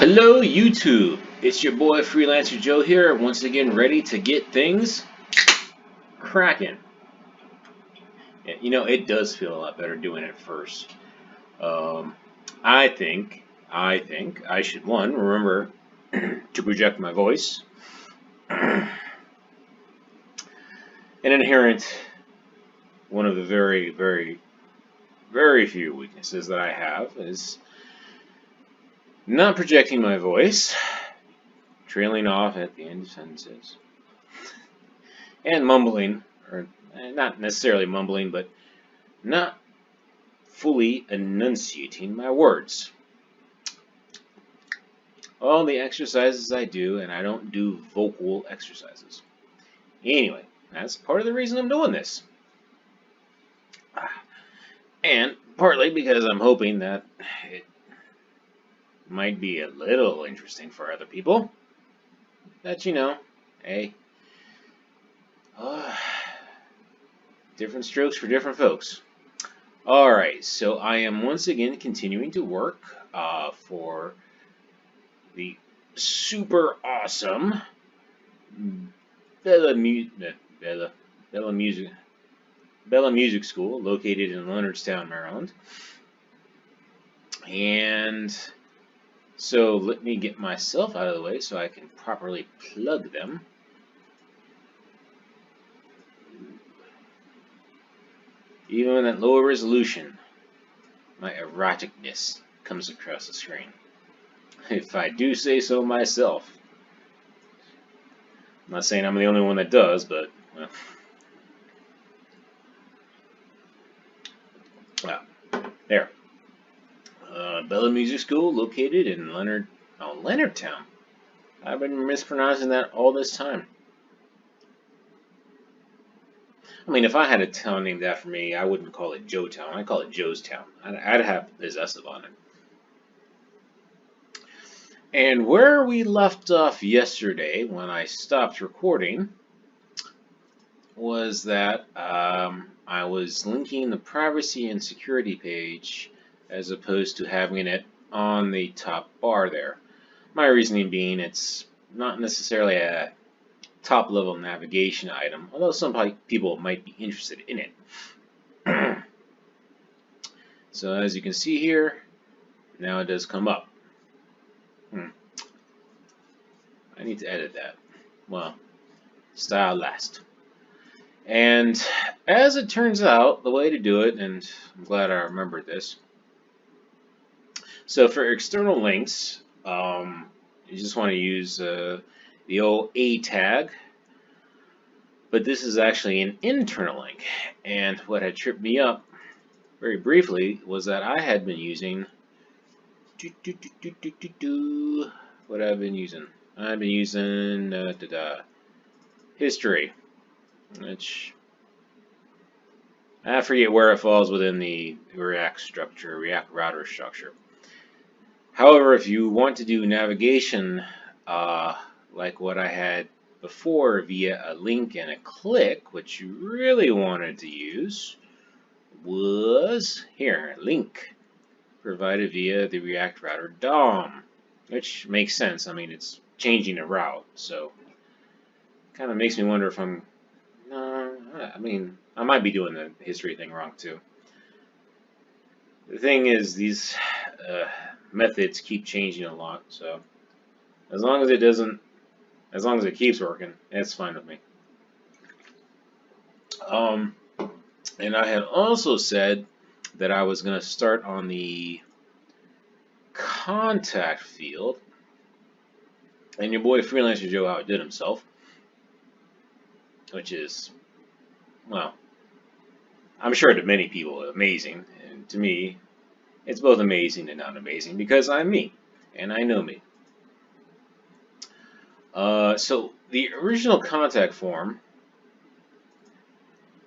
Hello YouTube, it's your boy Freelancer Joe here, once again ready to get things cracking. You know, it does feel a lot better doing it first. Um, I think I should, one, remember to project my voice. An inherent, one of the very few weaknesses that I have is not projecting my voice, trailing off at the end of sentences, and mumbling, or not necessarily mumbling, but not fully enunciating my words. All the exercises I do, and I don't do vocal exercises. Anyway, that's part of the reason I'm doing this. And partly because I'm hoping that it might be a little interesting for other people. That, hey, different strokes for different folks. Alright, so I am once again continuing to work for the super awesome Bella Music School, located in Leonardstown, Maryland. And so let me get myself out of the way so I can properly plug them. Even at lower resolution, my eroticness comes across the screen. If I do say so myself. I'm not saying I'm the only one that does, but well, there. Bella Music School, located in Leonardtown. I've been mispronouncing that all this time. I mean, if I had a town named after me, I wouldn't call it Joetown. I'd call it Joe's Town. I'd have possessive on it. And where we left off yesterday, when I stopped recording, was that I was linking the privacy and security page as opposed to having it on the top bar there. My reasoning being it's not necessarily a top-level navigation item, although some people might be interested in it. So as you can see here, now it does come up. I need to edit that. Well, style last. And as it turns out, the way to do it, and I'm glad I remembered this. So for external links, you just want to use the old A tag, but this is actually an internal link. And what had tripped me up very briefly was that I had been using what I've been using. I've been using history, which I forget where it falls within the React router structure. However, if you want to do navigation like what I had before via a link and a click, what you really wanted to use was here, link provided via the React router DOM, which makes sense. I mean, it's changing a route, so kind of makes me wonder if I'm I mean, I might be doing the history thing wrong too. The thing is, these methods keep changing a lot, so as long as it keeps working, it's fine with me. And I had also said that I was going to start on the contact field, and your boy Freelancer Joe outdid himself, which is, well, I'm sure to many people amazing, and to me, it's both amazing and not amazing because I'm me, and I know me. So the original contact form,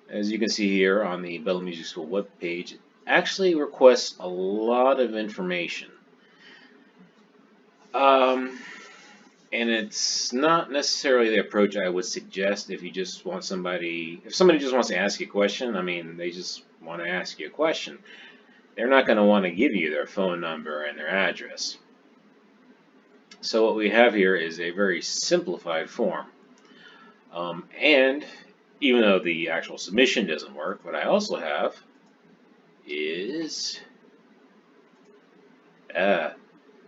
as you can see here on the Bella Music School webpage, actually requests a lot of information. And it's not necessarily the approach I would suggest if you just want if somebody just wants to ask you a question. I mean, they just want to ask you a question. They're not going to want to give you their phone number and their address. So what we have here is a very simplified form. And even though the actual submission doesn't work, what I also have is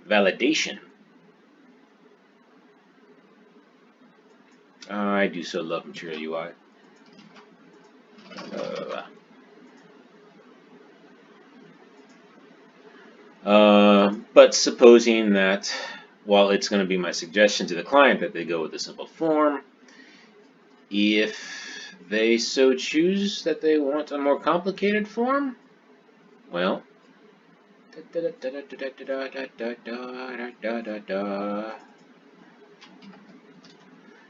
validation. I do so love Material UI. But supposing that, while it's going to be my suggestion to the client that they go with a simple form, if they so choose that they want a more complicated form, well,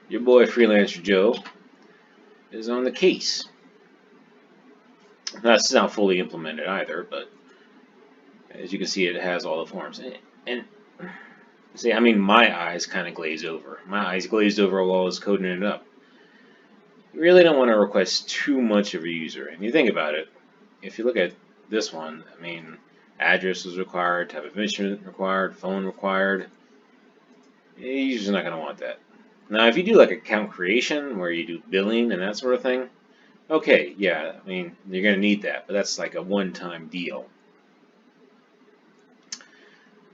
your boy Freelancer Joe is on the case. That's not fully implemented either, but as you can see, it has all the forms. And see, I mean, my eyes kind of glaze over. My eyes glazed over while I was coding it up. You really don't want to request too much of a user. And you think about it, if you look at this one, I mean, address is required, type of instrument required, phone required. You're usually not going to want that. Now, if you do like account creation, where you do billing and that sort of thing, okay, yeah, I mean, you're going to need that, but that's like a one-time deal.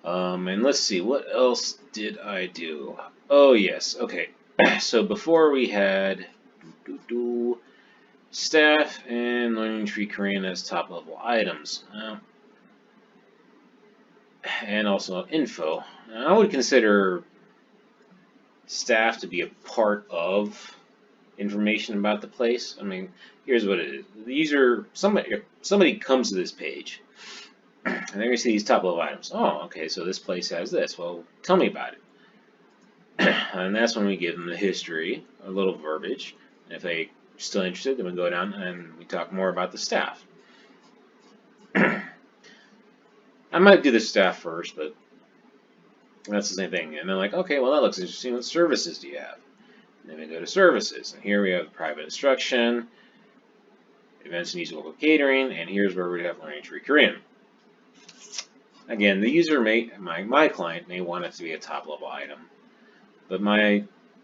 And let's see, what else did I do? Oh, yes, okay. So before we had staff and learning tree Korean as top-level items. And also info. Now, I would consider staff to be a part of information about the place. I mean, here's what it is. The user, somebody comes to this page, and they're going to see these top-level items. Oh, okay, so this place has this. Well, tell me about it. And that's when we give them the history, a little verbiage. And if they're still interested, then we go down and we talk more about the staff. I might do the staff first, but that's the same thing. And they're like, okay, well, that looks interesting. What services do you have? And then we go to services. And here we have private instruction, events and musical local catering, and here's where we have learning tree Korean. Again, the user may, my client may want it to be a top-level item, but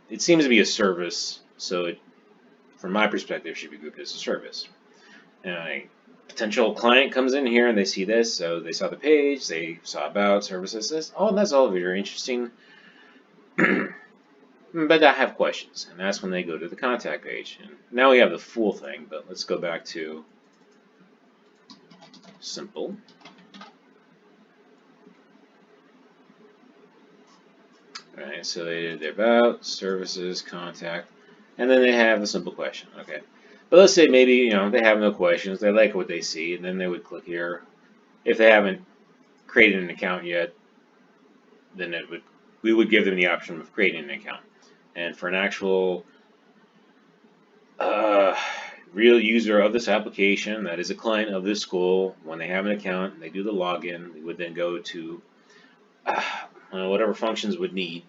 it seems to be a service, so it, from my perspective, should be grouped as a service. And a potential client comes in here and they see this, so they saw the page, they saw about services, oh, that's all very interesting, but I have questions, and that's when they go to the contact page. And now we have the full thing, but let's go back to simple. Alright, so they did their about, services, contact, and then they have the simple question. Okay, but let's say maybe they have no questions, they like what they see, and then they would click here. If they haven't created an account yet, then we would give them the option of creating an account. And for an actual real user of this application that is a client of this school, when they have an account and they do the login, we would then go to whatever functions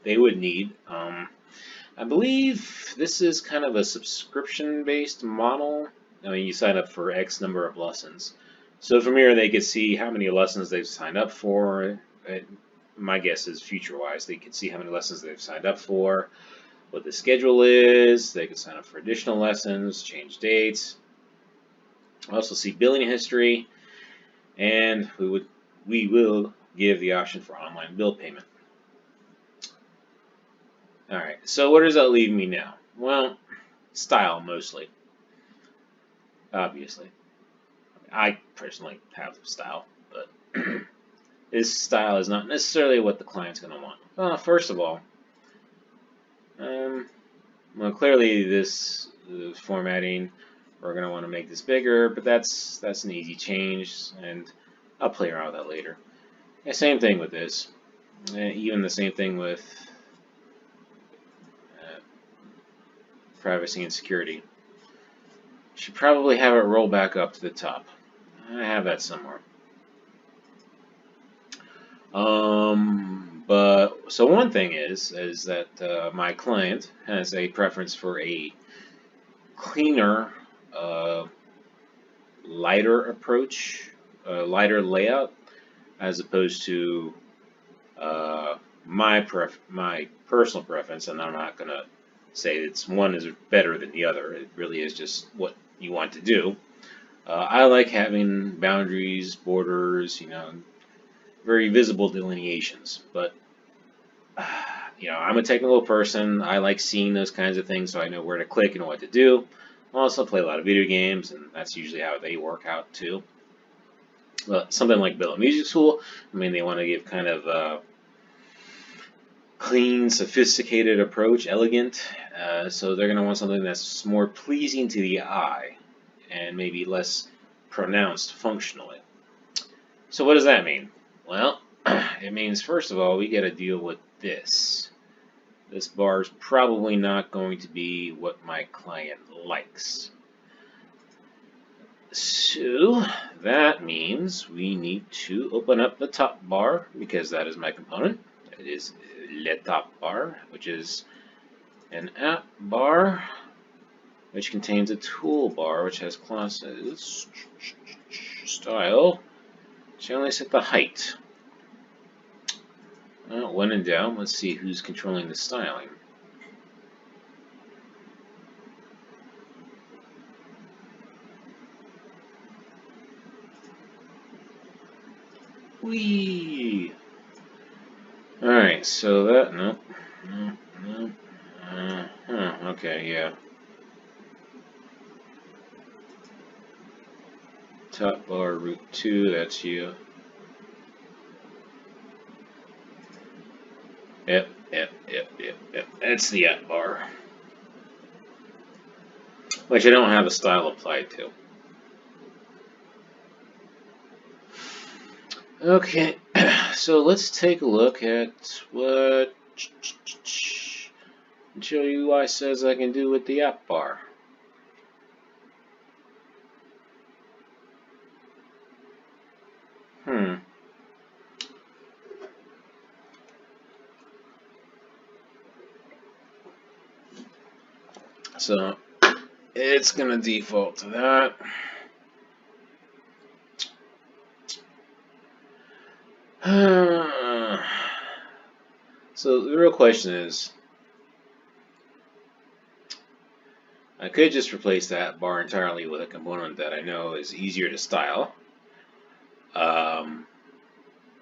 they would need. I believe this is kind of a subscription-based model. I mean, you sign up for X number of lessons. So from here, they could see how many lessons they've signed up for. My guess is future-wise, they could see how many lessons they've signed up for, what the schedule is. They could sign up for additional lessons, change dates. Also see billing history, and we will give the option for online bill payment. Alright, so where does that leave me now? Well, style mostly. Obviously. I personally have style, but this style is not necessarily what the client's going to want. Well, first of all, well, clearly this formatting, we're going to want to make this bigger, but that's an easy change, and I'll play around with that later. And same thing with this. Even the same thing with privacy and security. Should probably have it roll back up to the top. I have that somewhere. But so one thing is that my client has a preference for a cleaner, lighter approach, lighter layout, as opposed to my personal preference, and I'm not gonna say it's one is better than the other. It really is just what you want to do. I like having boundaries, borders, very visible delineations. But I'm a technical person. I like seeing those kinds of things, so I know where to click and what to do. I also play a lot of video games, and that's usually how they work out too. But something like Bella Music School, I mean, they want to give kind of a clean, sophisticated approach, elegant. So they're going to want something that's more pleasing to the eye and maybe less pronounced functionally. So what does that mean? Well, it means, first of all, we got to deal with this. This bar is probably not going to be what my client likes. So that means we need to open up the top bar, because that is my component. It is le top bar, which is an app bar, which contains a toolbar, which has classes, style, generally set the height. Well, when in doubt, let's see who's controlling the styling. Whee! Alright, so that, no. Okay, yeah. Top bar, root 2, that's you. Yep. That's the app bar, which I don't have a style applied to. Okay, so let's take a look at what Show UI says I can do with the app bar. So it's going to default to that. So the real question is, I could just replace that bar entirely with a component that I know is easier to style,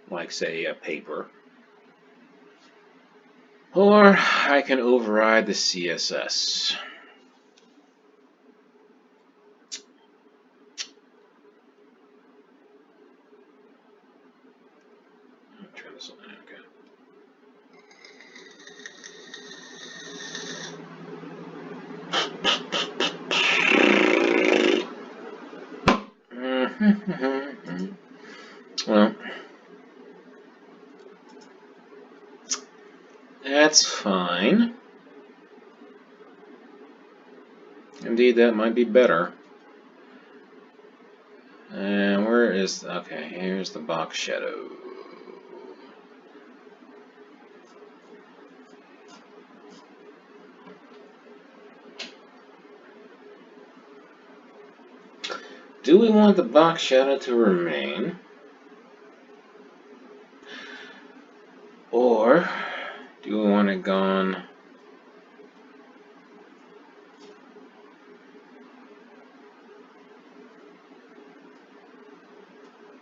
like say a paper, or I can override the CSS. Turn this on. Okay. Well, that's fine. Indeed, that might be better. And where is, okay, here's the box shadow. Do we want the box shadow to remain? Or do we want it gone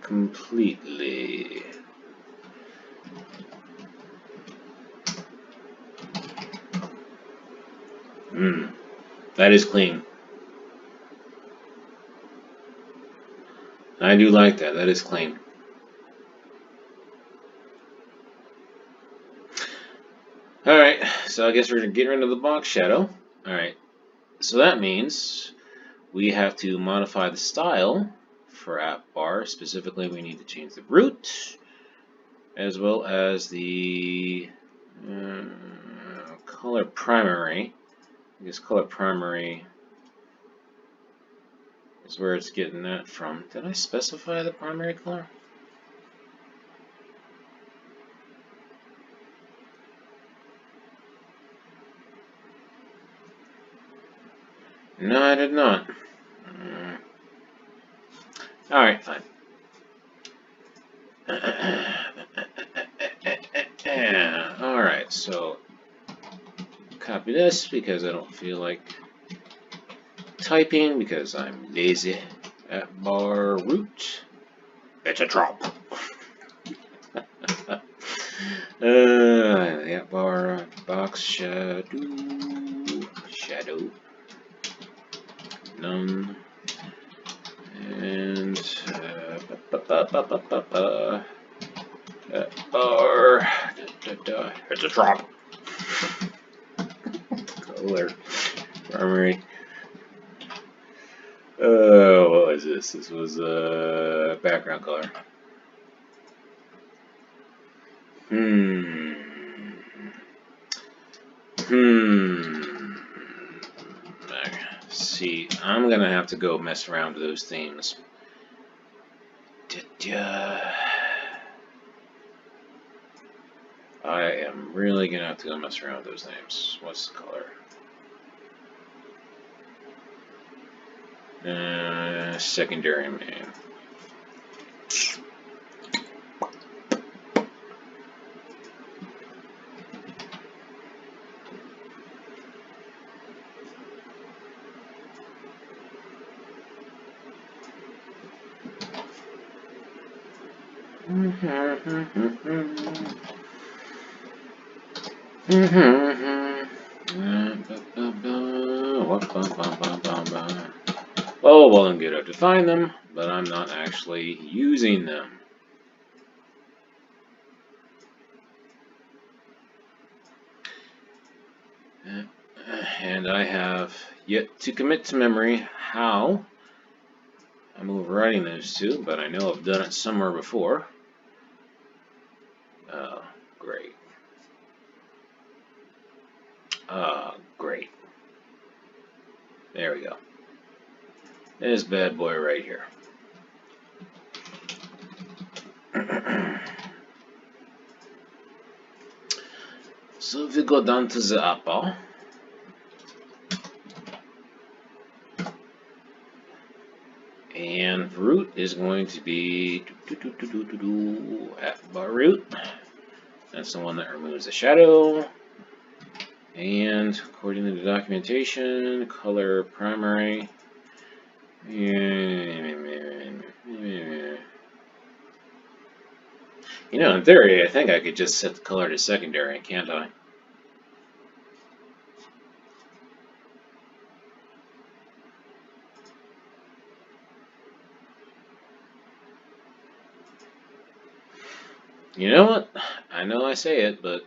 completely? That is clean. I do like that. That is clean. Alright, so I guess we're going to get rid of the box shadow. Alright, so that means we have to modify the style for app bar. Specifically, we need to change the root, as well as the color primary. I guess color primary is where it's getting that from. Did I specify the primary color? No, I did not. Alright, fine. So copy this because I don't feel like typing because I'm lazy. At bar root. It's a drop. At bar box shadow. None. And at bar. It's a drop. Color. Primary. What was this? This was background color. See, I'm gonna have to go mess around with those themes. I am really gonna have to go mess around with those names. What's the color? Secondary main. Oh, well and good. I've defined them, but I'm not actually using them. And I have yet to commit to memory how I'm overriding those two, but I know I've done it somewhere before. Great. Great. There we go. This bad boy right here. So if we go down to the apple, and root is going to be at bar root. That's the one that removes the shadow. And according to the documentation, color primary. You know, in theory, I think I could just set the color to secondary, can't I? You know what? I know I say it, but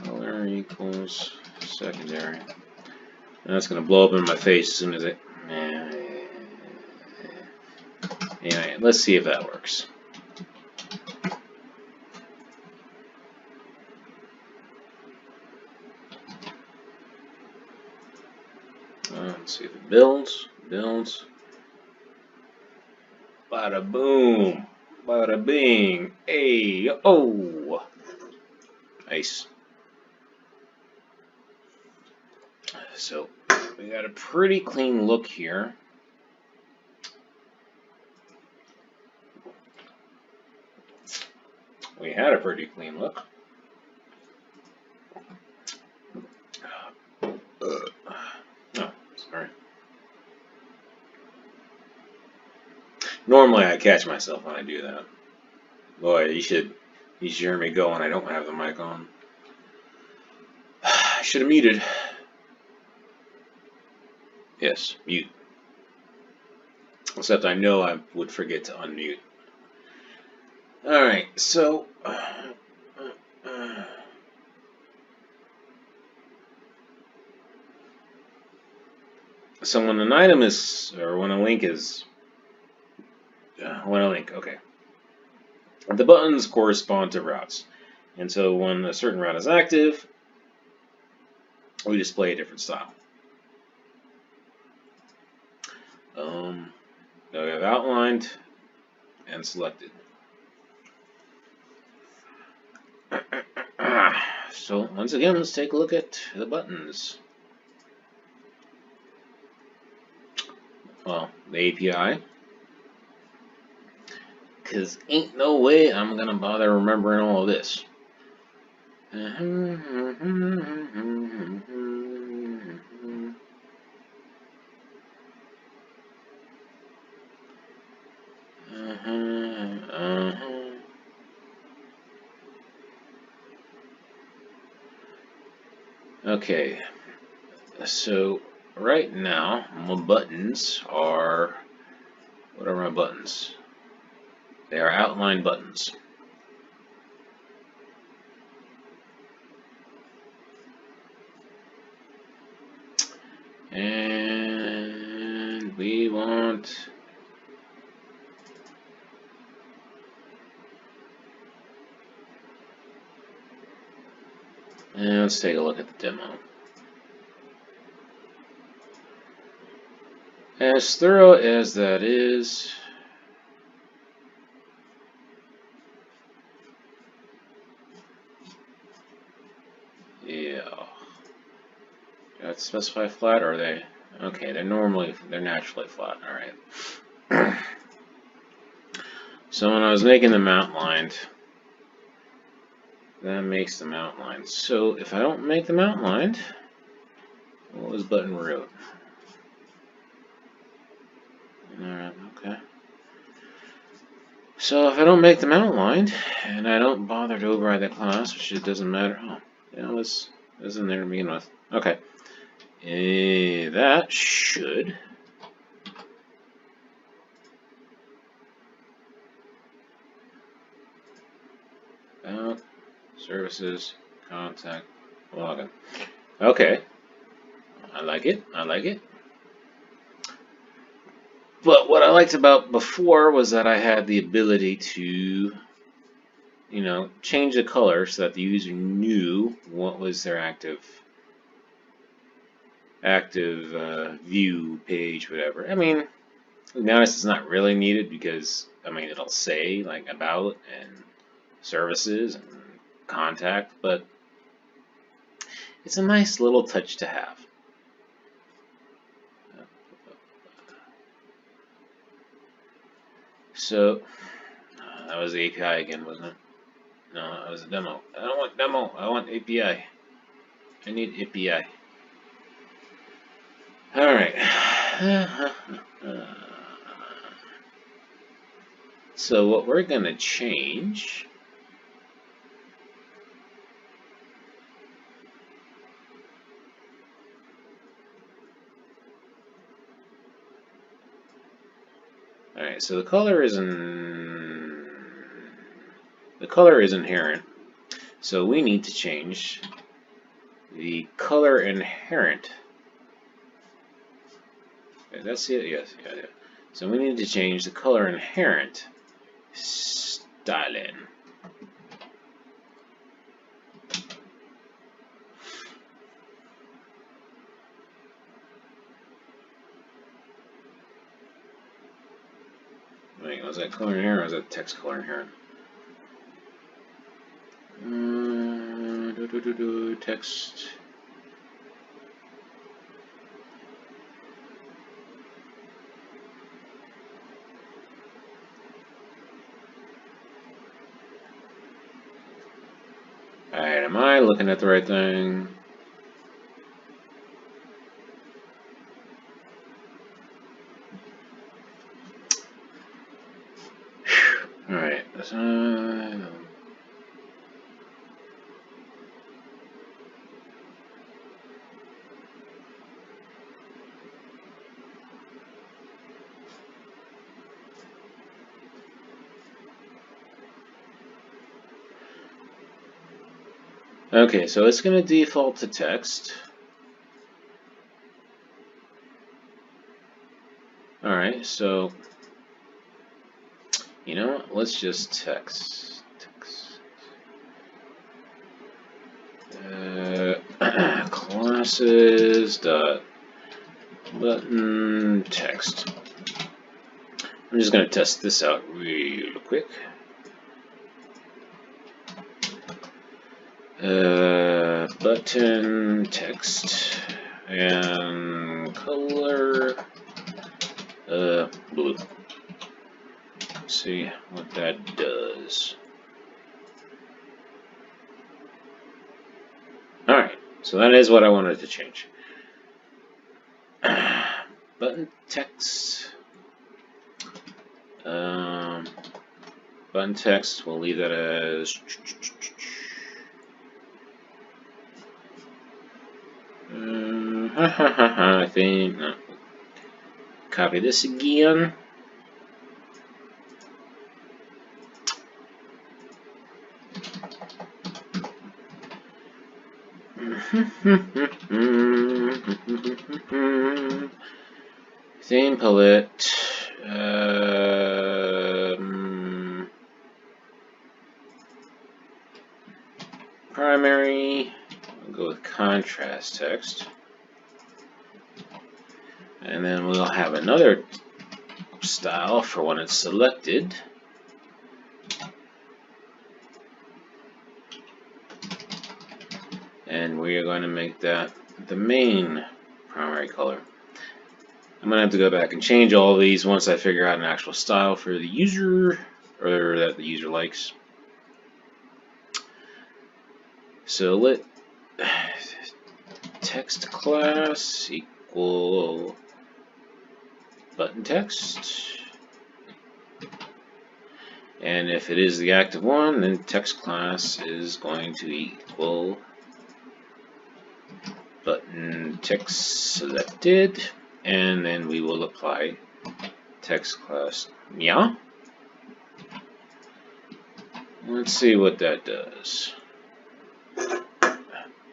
color equals secondary. And that's going to blow up in my face as soon as it... Anyway, let's see if that works. Let's see if it builds. Builds. Bada boom. Bada bing. Hey, oh. Nice. So, we got a pretty clean look here. We had a pretty clean look. Oh, sorry. Normally I catch myself when I do that. Boy, you should hear me go when I don't have the mic on. I should have muted. Yes, mute. Except I know I would forget to unmute. Alright, so... So when an item is, or when a link is... okay. The buttons correspond to routes. And so when a certain route is active, we display a different style. Now we have outlined and selected. So once again, let's take a look at the buttons. Well, the API because ain't no way I'm gonna bother remembering all of this. Okay, so right now my buttons are, what are my buttons? They are outline buttons. And we want and let's take a look at the demo. As thorough as that is, yeah. Do I have to specify flat, or are they? Okay, they're naturally flat. All right. So when I was making them outlined, that makes them outlined. So if I don't make them outlined, what was button root? Alright, okay. So if I don't make them outlined, and I don't bother to override that class, which it doesn't matter. Oh, yeah, this is in there to begin with. Okay. That should about services contact login. Okay. I like it. I like it. But what I liked about before was that I had the ability to, change the color so that the user knew what was their active view page, whatever. I mean, to be honest, it's not really needed because, it'll say, like, about and services and contact, but it's a nice little touch to have. So, that was the API again, wasn't it? No, that was a demo. I don't want demo, I want API. I need API. Alright. So what we're going to change Alright, so the color is inherent. So we need to change the color inherent. Okay, that's it. Yes, yeah. So we need to change the color inherent styling. Wait, was that color inherent or was that text color inherent? Text. Alright, am I looking at the right thing? Alright, okay, so it's going to default to text. Alright, so, you know what, let's just text. Classes dot button text. I'm just going to test this out real quick. Button text and color blue. see what that does. Alright, so that is what I wanted to change. Button text. Button text, we'll leave that as I think no. Copy this again. Theme palette. Primary. We'll go with contrast text. And then we'll have another style for when it's selected. And we are going to make that the main primary color. I'm going to have to go back and change all of these once I figure out an actual style for the user, or that the user likes. So let text class equal button text. And if it is the active one, then text class is going to equal button text selected, and then we will apply text class. Yeah. Let's see what that does.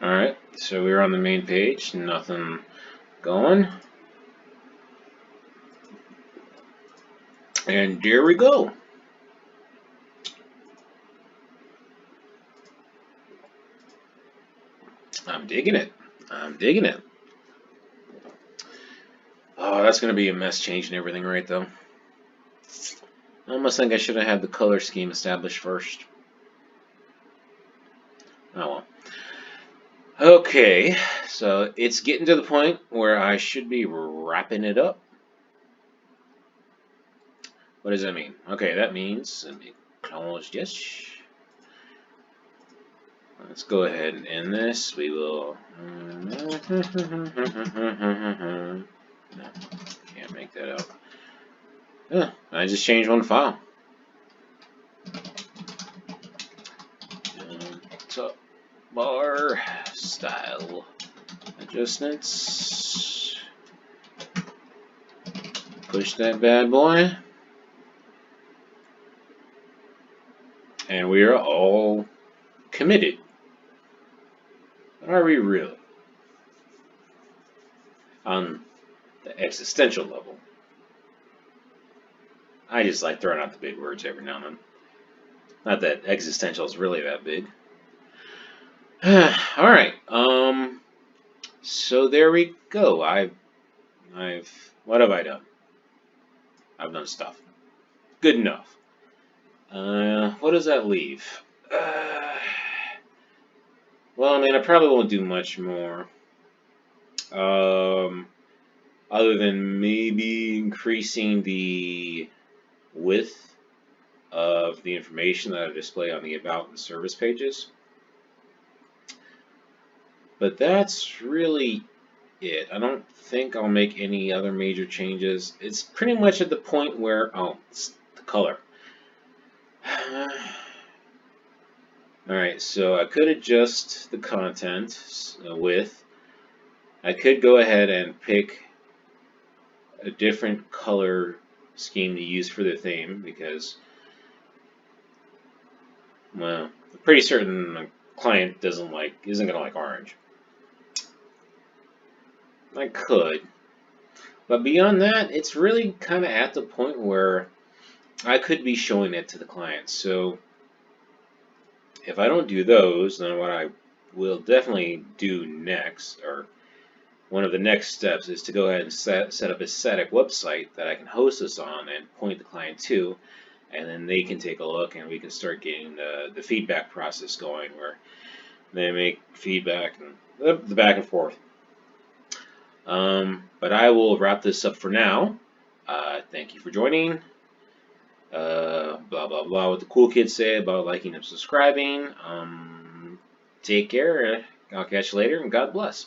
Alright, so we're on the main page, nothing going. And there we go. I'm digging it. I'm digging it. Oh, that's going to be a mess changing everything right though. I almost think I should have had the color scheme established first. Oh well. Okay, so it's getting to the point where I should be wrapping it up. What does that mean? Okay, that means, let me close this. Let's go ahead and end this. We will. No, can't make that out. Yeah, I just changed one file. Top bar style adjustments. Push that bad boy. And we are all committed. Are we really? On the existential level. I just like throwing out the big words every now and then. Not that existential is really that big. Alright, so there we go. What have I done? I've done stuff. Good enough. What does that leave? Well, I mean, I probably won't do much more. Other than maybe increasing the width of the information that I display on the About and Service pages. But that's really it. I don't think I'll make any other major changes. It's pretty much at the point where, oh, it's the color. Alright, so I could adjust the content width. I could go ahead and pick a different color scheme to use for the theme because, well, I'm pretty certain the client isn't gonna like orange. I could, but beyond that, it's really kind of at the point where I could be showing it to the client. So if I don't do those, then what I will definitely do next, or one of the next steps, is to go ahead and set up a static website that I can host this on and point the client to, and then they can take a look and we can start getting the feedback process going, where they make feedback and the back and forth. But I will wrap this up for now. Thank you for joining. Blah blah blah. What the cool kids say about liking and subscribing. Take care. I'll catch you later, and God bless.